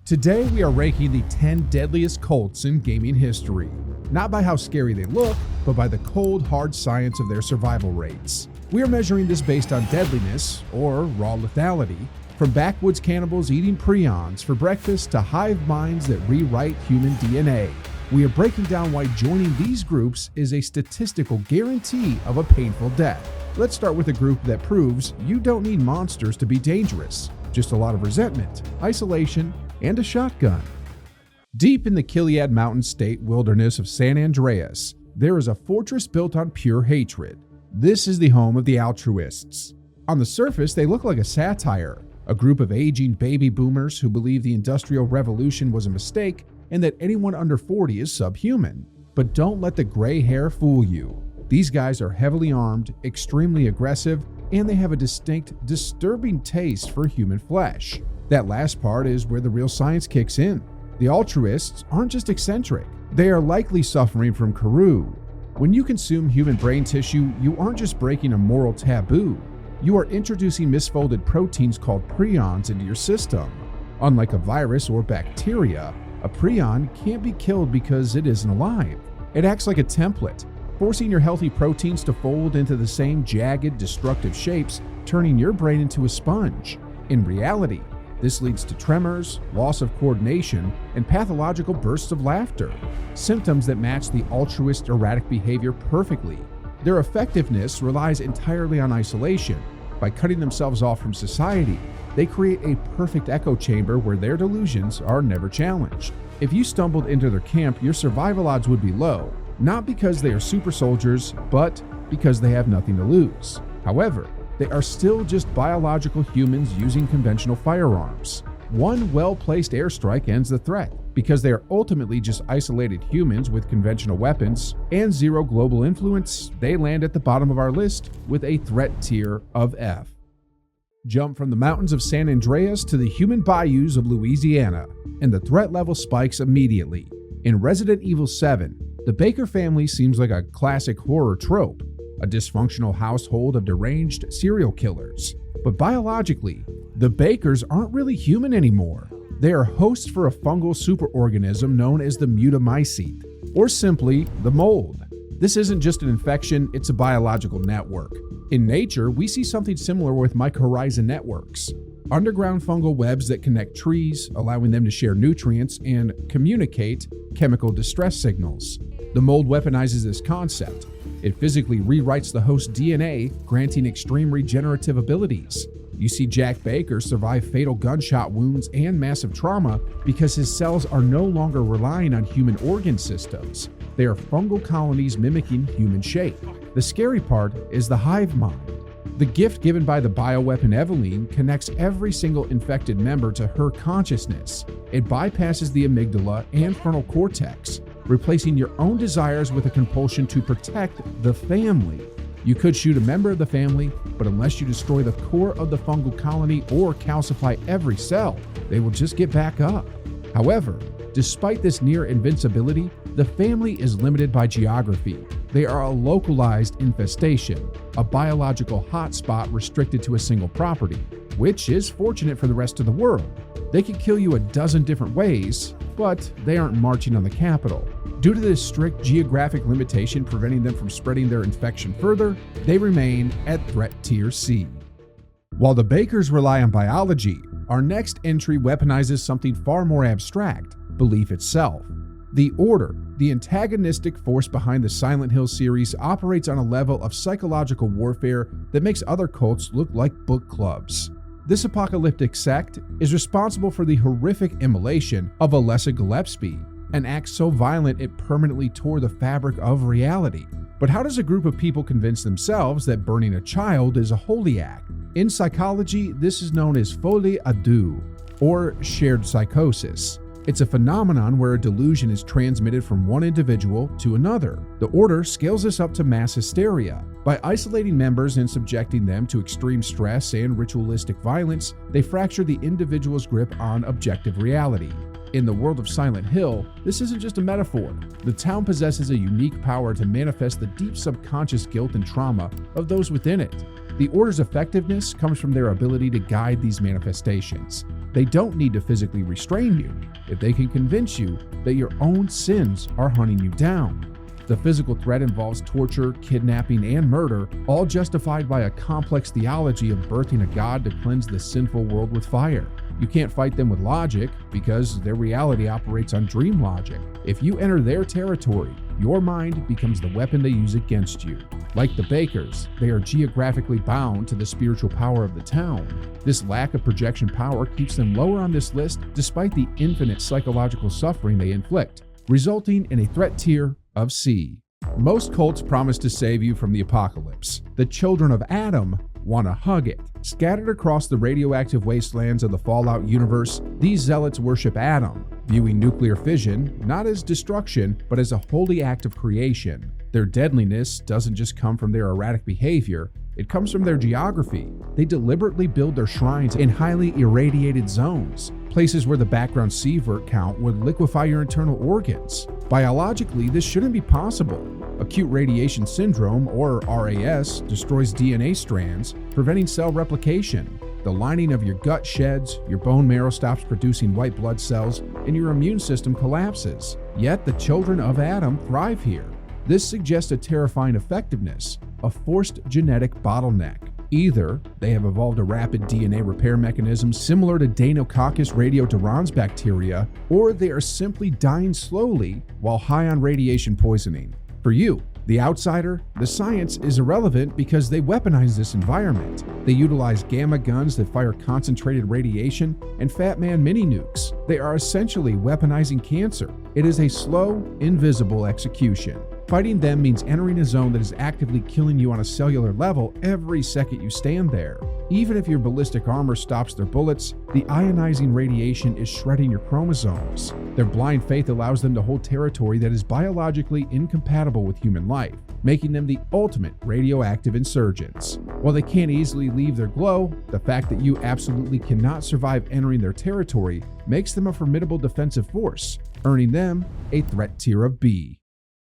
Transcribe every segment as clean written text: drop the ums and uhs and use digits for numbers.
Today we are ranking the 10 deadliest cults in gaming history. Not by how scary they look, but by the cold, hard science of their survival rates. We are measuring this based on deadliness, or raw lethality, from backwoods cannibals eating prions for breakfast to hive minds that rewrite human DNA. We are breaking down why joining these groups is a statistical guarantee of a painful death. Let's start with a group that proves you don't need monsters to be dangerous, just a lot of resentment, isolation, and a shotgun. Deep in the Gilead mountain state wilderness of San Andreas, there is a fortress built on pure hatred. This is the home of the Altruists. On the surface, they look like a satire, a group of aging baby boomers who believe the Industrial Revolution was a mistake and that anyone under 40 is subhuman. But don't let the gray hair fool you. These guys are heavily armed, extremely aggressive, and they have a distinct, disturbing taste for human flesh. That last part is where the real science kicks in. The Altruists aren't just eccentric. They are likely suffering from Cthulhu. When you consume human brain tissue, you aren't just breaking a moral taboo. You are introducing misfolded proteins called prions into your system. Unlike a virus or bacteria, a prion can't be killed because it isn't alive. It acts like a template, forcing your healthy proteins to fold into the same jagged, destructive shapes, turning your brain into a sponge. In reality, this leads to tremors, loss of coordination, and pathological bursts of laughter, symptoms that match the altruist erratic behavior perfectly. Their effectiveness relies entirely on isolation. By cutting themselves off from society, they create a perfect echo chamber where their delusions are never challenged. If you stumbled into their camp, your survival odds would be low, not because they are super soldiers, but because they have nothing to lose. However, they are still just biological humans using conventional firearms. One well-placed airstrike ends the threat, because they are ultimately just isolated humans with conventional weapons and zero global influence. They land at the bottom of our list with a threat tier of F. Jump from the mountains of San Andreas to the human bayous of Louisiana, and the threat level spikes immediately. In Resident Evil 7, the Baker family seems like a classic horror trope, a dysfunctional household of deranged serial killers. But biologically, the Bakers aren't really human anymore. They are hosts for a fungal superorganism known as the mutamycete, or simply the mold. This isn't just an infection, it's a biological network. In nature, we see something similar with mycorrhiza networks, underground fungal webs that connect trees, allowing them to share nutrients and communicate chemical distress signals. The mold weaponizes this concept. It physically rewrites the host DNA, granting extreme regenerative abilities. You see Jack Baker survive fatal gunshot wounds and massive trauma because his cells are no longer relying on human organ systems. They are fungal colonies mimicking human shape. The scary part is the hive mind. The gift given by the bioweapon Eveline connects every single infected member to her consciousness. It bypasses the amygdala and frontal cortex, replacing your own desires with a compulsion to protect the family. You could shoot a member of the family, but unless you destroy the core of the fungal colony or calcify every cell, they will just get back up. However, despite this near invincibility, the family is limited by geography. They are a localized infestation, a biological hotspot restricted to a single property, which is fortunate for the rest of the world. They can kill you a dozen different ways, but they aren't marching on the capital. Due to this strict geographic limitation preventing them from spreading their infection further, they remain at threat tier C. While the Bakers rely on biology, our next entry weaponizes something far more abstract: belief itself. The Order, the antagonistic force behind the Silent Hill series, operates on a level of psychological warfare that makes other cults look like book clubs. This apocalyptic sect is responsible for the horrific immolation of Alessa Gillespie, an act so violent it permanently tore the fabric of reality. But how does a group of people convince themselves that burning a child is a holy act? In psychology, this is known as folie à deux, or shared psychosis. It's a phenomenon where a delusion is transmitted from one individual to another. The Order scales this up to mass hysteria. By isolating members and subjecting them to extreme stress and ritualistic violence, they fracture the individual's grip on objective reality. In the world of Silent Hill, this isn't just a metaphor. The town possesses a unique power to manifest the deep subconscious guilt and trauma of those within it. The Order's effectiveness comes from their ability to guide these manifestations. They don't need to physically restrain you if they can convince you that your own sins are hunting you down. The physical threat involves torture, kidnapping, and murder, all justified by a complex theology of birthing a god to cleanse the sinful world with fire. You can't fight them with logic because their reality operates on dream logic. If you enter their territory, your mind becomes the weapon they use against you. Like the Bakers, they are geographically bound to the spiritual power of the town. This lack of projection power keeps them lower on this list despite the infinite psychological suffering they inflict, resulting in a threat tier of C. Most cults promise to save you from the apocalypse. The children of Adam want to hug it. Scattered across the radioactive wastelands of the Fallout universe, these zealots worship Adam, viewing nuclear fission not as destruction, but as a holy act of creation. Their deadliness doesn't just come from their erratic behavior, it comes from their geography. They deliberately build their shrines in highly irradiated zones, places where the background sievert count would liquefy your internal organs. Biologically, this shouldn't be possible. Acute radiation syndrome, or RAS, destroys DNA strands, preventing cell replication. The lining of your gut sheds, your bone marrow stops producing white blood cells, and your immune system collapses. Yet the children of Adam thrive here. This suggests a terrifying effectiveness, a forced genetic bottleneck. Either they have evolved a rapid DNA repair mechanism similar to Deinococcus radiodurans bacteria, or they are simply dying slowly while high on radiation poisoning. For you, the outsider, the science is irrelevant because they weaponize this environment. They utilize gamma guns that fire concentrated radiation and Fat Man mini nukes. They are essentially weaponizing cancer. It is a slow, invisible execution. Fighting them means entering a zone that is actively killing you on a cellular level every second you stand there. Even if your ballistic armor stops their bullets, the ionizing radiation is shredding your chromosomes. Their blind faith allows them to hold territory that is biologically incompatible with human life, making them the ultimate radioactive insurgents. While they can't easily leave their glow, the fact that you absolutely cannot survive entering their territory makes them a formidable defensive force, earning them a threat tier of B.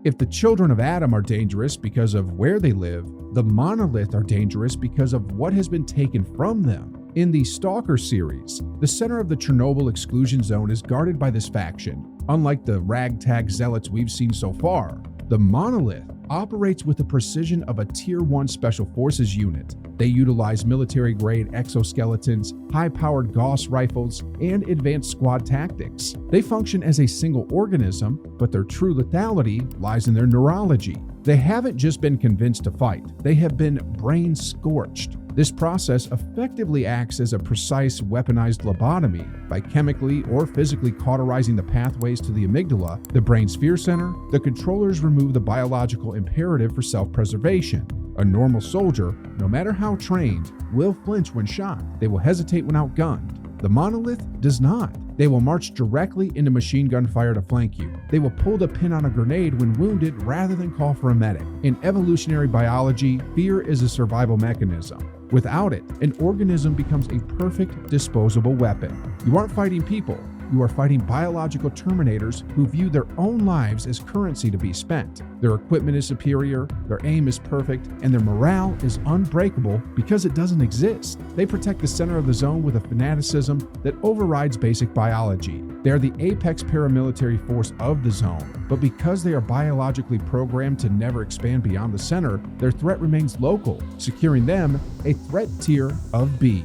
If the children of Adam are dangerous because of where they live, the Monolith are dangerous because of what has been taken from them. In the S.T.A.L.K.E.R series, the center of the Chernobyl exclusion zone is guarded by this faction. Unlike the ragtag zealots we've seen so far, the Monolith operates with the precision of a Tier 1 Special Forces unit. They utilize military-grade exoskeletons, high-powered Gauss rifles, and advanced squad tactics. They function as a single organism, but their true lethality lies in their neurology. They haven't just been convinced to fight, they have been brain-scorched. This process effectively acts as a precise weaponized lobotomy by chemically or physically cauterizing the pathways to the amygdala, the brain's fear center. The controllers remove the biological imperative for self-preservation. A normal soldier, no matter how trained, will flinch when shot. They will hesitate when outgunned. The Monolith does not. They will march directly into machine gun fire to flank you. They will pull the pin on a grenade when wounded rather than call for a medic. In evolutionary biology, fear is a survival mechanism. Without it, an organism becomes a perfect disposable weapon. You aren't fighting people. You are fighting biological terminators who view their own lives as currency to be spent. Their equipment is superior, their aim is perfect, and their morale is unbreakable because it doesn't exist. They protect the center of the zone with a fanaticism that overrides basic biology. They are the apex paramilitary force of the zone, but because they are biologically programmed to never expand beyond the center, their threat remains local, securing them a threat tier of B.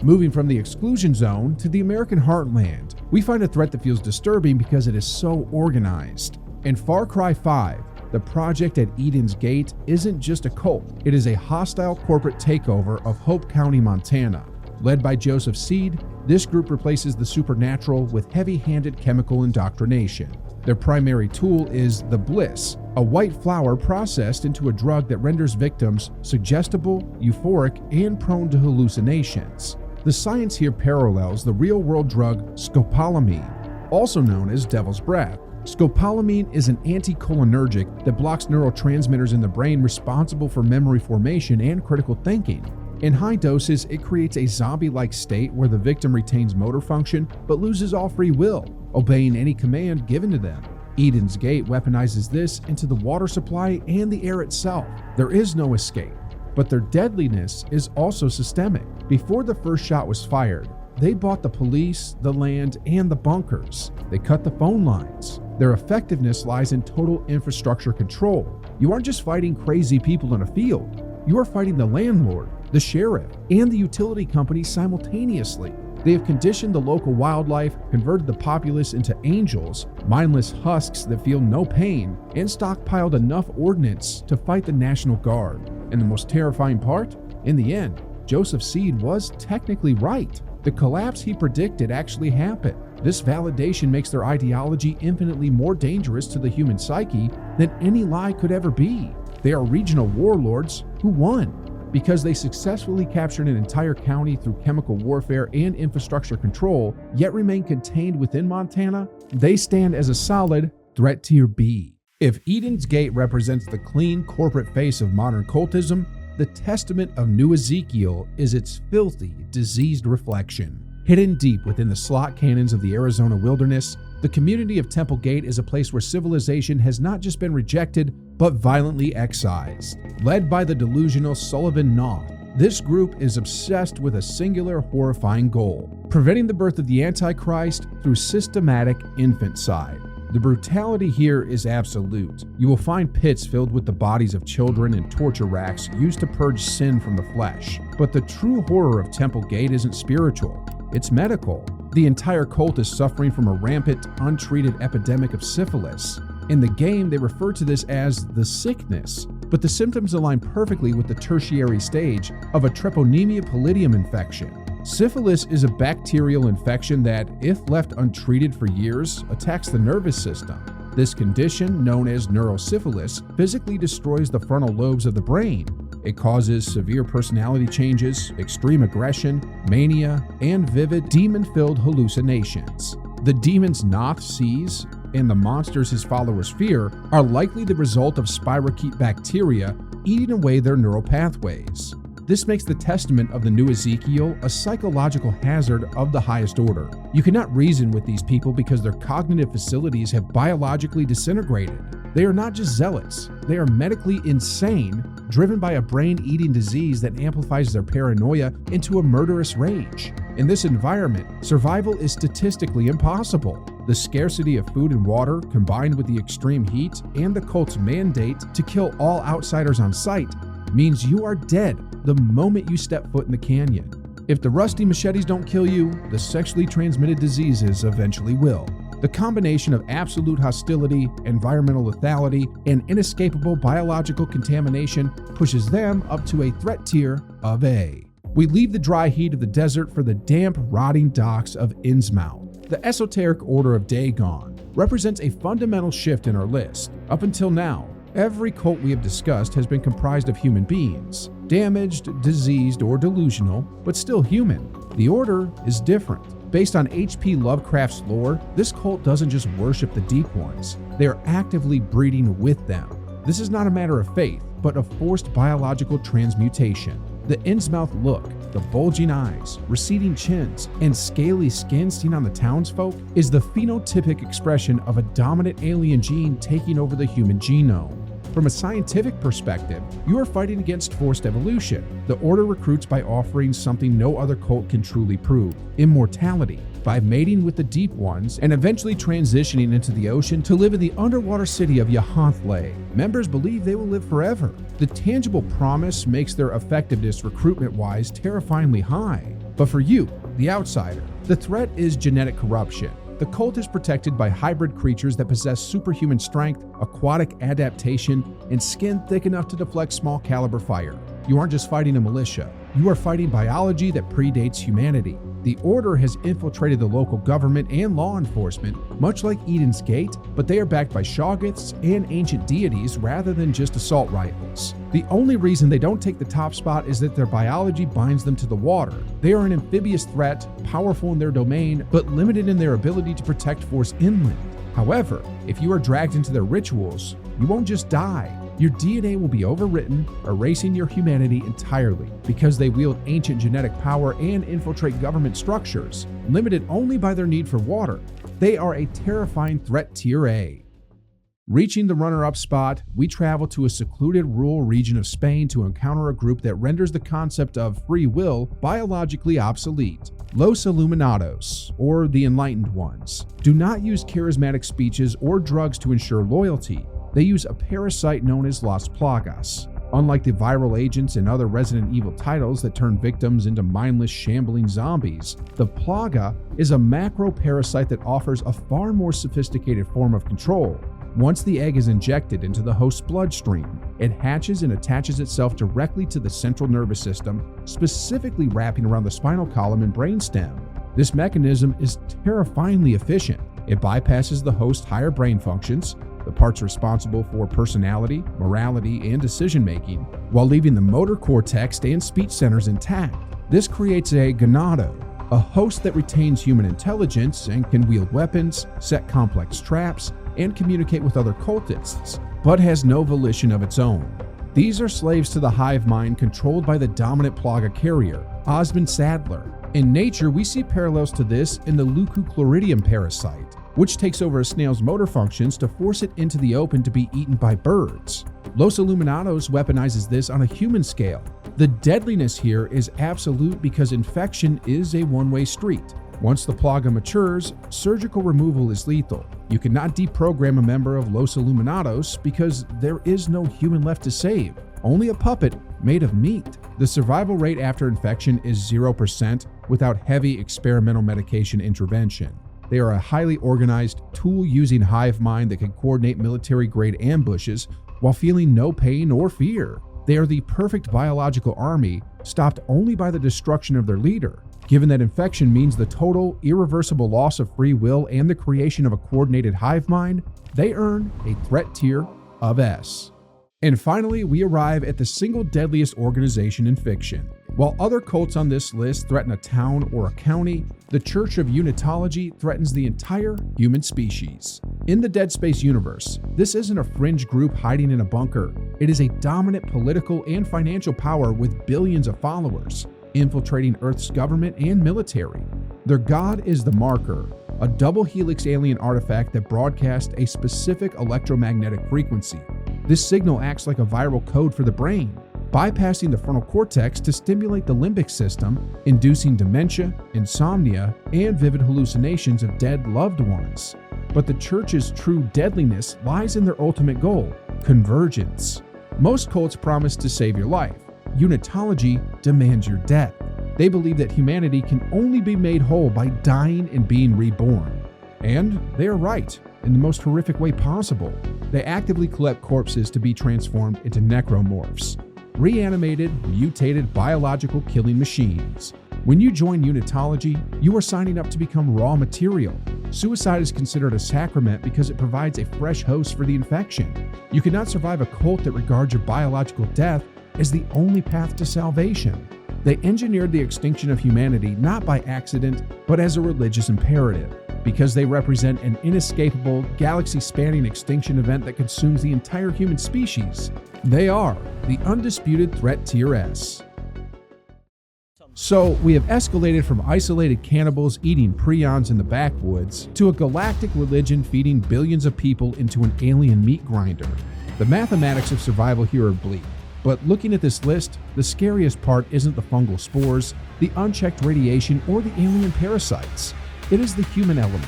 Moving from the exclusion zone to the American heartland, we find a threat that feels disturbing because it is so organized. In Far Cry 5, the project at Eden's Gate isn't just a cult, it is a hostile corporate takeover of Hope County, Montana. Led by Joseph Seed, this group replaces the supernatural with heavy-handed chemical indoctrination. Their primary tool is the Bliss, a white flower processed into a drug that renders victims suggestible, euphoric, and prone to hallucinations. The science here parallels the real-world drug scopolamine, also known as devil's breath. Scopolamine is an anticholinergic that blocks neurotransmitters in the brain responsible for memory formation and critical thinking. In high doses, it creates a zombie-like state where the victim retains motor function but loses all free will, obeying any command given to them. Eden's Gate weaponizes this into the water supply and the air itself. There is no escape. but their deadliness is also systemic. Before the first shot was fired, they bought the police, the land, and the bunkers. They cut the phone lines. Their effectiveness lies in total infrastructure control. You aren't just fighting crazy people in a field. You are fighting the landlord, the sheriff, and the utility company simultaneously. They have conditioned the local wildlife, converted the populace into angels, mindless husks that feel no pain, and stockpiled enough ordnance to fight the National Guard. And the most terrifying part? In the end, Joseph Seed was technically right. The collapse he predicted actually happened. This validation makes their ideology infinitely more dangerous to the human psyche than any lie could ever be. They are regional warlords who won. Because they successfully captured an entire county through chemical warfare and infrastructure control, yet remain contained within Montana, they stand as a solid threat tier B. If Eden's Gate represents the clean corporate face of modern cultism, the testament of New Ezekiel is its filthy, diseased reflection. Hidden deep within the slot cannons of the Arizona wilderness, the community of Temple Gate is a place where civilization has not just been rejected, but violently excised. Led by the delusional Sullivan Knopf, this group is obsessed with a singular, horrifying goal: preventing the birth of the Antichrist through systematic infanticide. The brutality here is absolute. You will find pits filled with the bodies of children and torture racks used to purge sin from the flesh. But the true horror of Temple Gate isn't spiritual, it's medical. The entire cult is suffering from a rampant, untreated epidemic of syphilis. In the game, they refer to this as the sickness, but the symptoms align perfectly with the tertiary stage of a treponema pallidum infection. Syphilis is a bacterial infection that, if left untreated for years, attacks the nervous system. This condition, known as neurosyphilis, physically destroys the frontal lobes of the brain. It causes severe personality changes, extreme aggression, mania, and vivid demon-filled hallucinations. The demons Knopf sees and the monsters his followers fear are likely the result of spirochete bacteria eating away their neural pathways. This makes the testament of the New Ezekiel a psychological hazard of the highest order. You cannot reason with these people because their cognitive facilities have biologically disintegrated. They are not just zealots, they are medically insane, driven by a brain-eating disease that amplifies their paranoia into a murderous rage. In this environment, survival is statistically impossible. The scarcity of food and water, combined with the extreme heat and the cult's mandate to kill all outsiders on sight, means you are dead the moment you step foot in the canyon. If the rusty machetes don't kill you, the sexually transmitted diseases eventually will. The combination of absolute hostility, environmental lethality, and inescapable biological contamination pushes them up to a threat tier of A. We leave the dry heat of the desert for the damp, rotting docks of Innsmouth. The Esoteric Order of Dagon represents a fundamental shift in our list. Up until now, every cult we have discussed has been comprised of human beings, damaged, diseased, or delusional, but still human. The Order is different. Based on H.P. Lovecraft's lore, this cult doesn't just worship the Deep Ones, they are actively breeding with them. This is not a matter of faith, but of forced biological transmutation. The Innsmouth look, the bulging eyes, receding chins, and scaly skin seen on the townsfolk is the phenotypic expression of a dominant alien gene taking over the human genome. From a scientific perspective, you are fighting against forced evolution. The Order recruits by offering something no other cult can truly prove: immortality. By mating with the Deep Ones and eventually transitioning into the ocean to live in the underwater city of Yahantley, members believe they will live forever. The tangible promise makes their effectiveness recruitment-wise terrifyingly high. But for you, the outsider, the threat is genetic corruption. The cult is protected by hybrid creatures that possess superhuman strength, aquatic adaptation, and skin thick enough to deflect small caliber fire. You aren't just fighting a militia, you are fighting biology that predates humanity. The Order has infiltrated the local government and law enforcement, much like Eden's Gate, but they are backed by Shoggoths and ancient deities rather than just assault rifles. The only reason they don't take the top spot is that their biology binds them to the water. They are an amphibious threat, powerful in their domain, but limited in their ability to protect force inland. However, if you are dragged into their rituals, you won't just die. Your DNA will be overwritten, erasing your humanity entirely, because they wield ancient genetic power and infiltrate government structures, limited only by their need for water. They are a terrifying threat tier A. Reaching the runner-up spot, we travel to a secluded rural region of Spain to encounter a group that renders the concept of free will biologically obsolete. Los Illuminados, or the Enlightened Ones, do not use charismatic speeches or drugs to ensure loyalty. They use a parasite known as Las Plagas. Unlike the viral agents and other Resident Evil titles that turn victims into mindless, shambling zombies, the Plaga is a macro-parasite that offers a far more sophisticated form of control. Once the egg is injected into the host's bloodstream, it hatches and attaches itself directly to the central nervous system, specifically wrapping around the spinal column and brainstem. This mechanism is terrifyingly efficient. It bypasses the host's higher brain functions, the parts responsible for personality, morality, and decision-making, while leaving the motor cortex and speech centers intact. This creates a ganado, a host that retains human intelligence and can wield weapons, set complex traps, and communicate with other cultists, but has no volition of its own. These are slaves to the hive mind controlled by the dominant plaga carrier, S.T.A.L.K.E.R. In nature, we see parallels to this in the leucochloridium parasite, which takes over a snail's motor functions to force it into the open to be eaten by birds. Los Illuminados weaponizes this on a human scale. The deadliness here is absolute because infection is a one-way street. Once the plaga matures, surgical removal is lethal. You cannot deprogram a member of Los Illuminados because there is no human left to save, only a puppet made of meat. The survival rate after infection is 0% without heavy experimental medication intervention. They are a highly organized, tool-using hive mind that can coordinate military-grade ambushes while feeling no pain or fear. They are the perfect biological army, stopped only by the destruction of their leader. Given that infection means the total, irreversible loss of free will and the creation of a coordinated hive mind, they earn a threat tier of S. And finally, we arrive at the single deadliest organization in fiction. While other cults on this list threaten a town or a county, the Church of Unitology threatens the entire human species. In the Dead Space universe, this isn't a fringe group hiding in a bunker. It is a dominant political and financial power with billions of followers, infiltrating Earth's government and military. Their god is the Marker, a double helix alien artifact that broadcasts a specific electromagnetic frequency. This signal acts like a viral code for the brain, bypassing the frontal cortex to stimulate the limbic system, inducing dementia, insomnia, and vivid hallucinations of dead loved ones. But the Church's true deadliness lies in their ultimate goal, convergence. Most cults promise to save your life. Unitology demands your death. They believe that humanity can only be made whole by dying and being reborn. And they are right, in the most horrific way possible. They actively collect corpses to be transformed into necromorphs, reanimated, mutated biological killing machines. When you join Unitology, you are signing up to become raw material. Suicide is considered a sacrament because it provides a fresh host for the infection. You cannot survive a cult that regards your biological death as the only path to salvation. They engineered the extinction of humanity not by accident, but as a religious imperative, because they represent an inescapable, galaxy-spanning extinction event that consumes the entire human species. They are the undisputed threat tier S. So, we have escalated from isolated cannibals eating prions in the backwoods to a galactic religion feeding billions of people into an alien meat grinder. The mathematics of survival here are bleak. But looking at this list, the scariest part isn't the fungal spores, the unchecked radiation, or the alien parasites. It is the human element.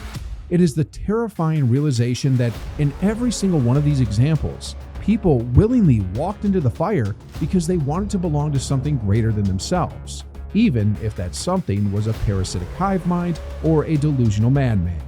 It is the terrifying realization that in every single one of these examples, people willingly walked into the fire because they wanted to belong to something greater than themselves, even if that something was a parasitic hive mind or a delusional madman.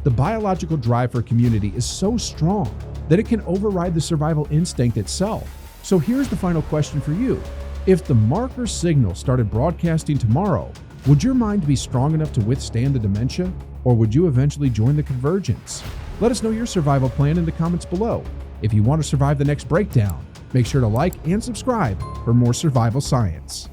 The biological drive for community is so strong that it can override the survival instinct itself. So here's the final question for you. If the Marker signal started broadcasting tomorrow, would your mind be strong enough to withstand the dementia, or would you eventually join the convergence? Let us know your survival plan in the comments below. If you want to survive the next breakdown, make sure to like and subscribe for more survival science.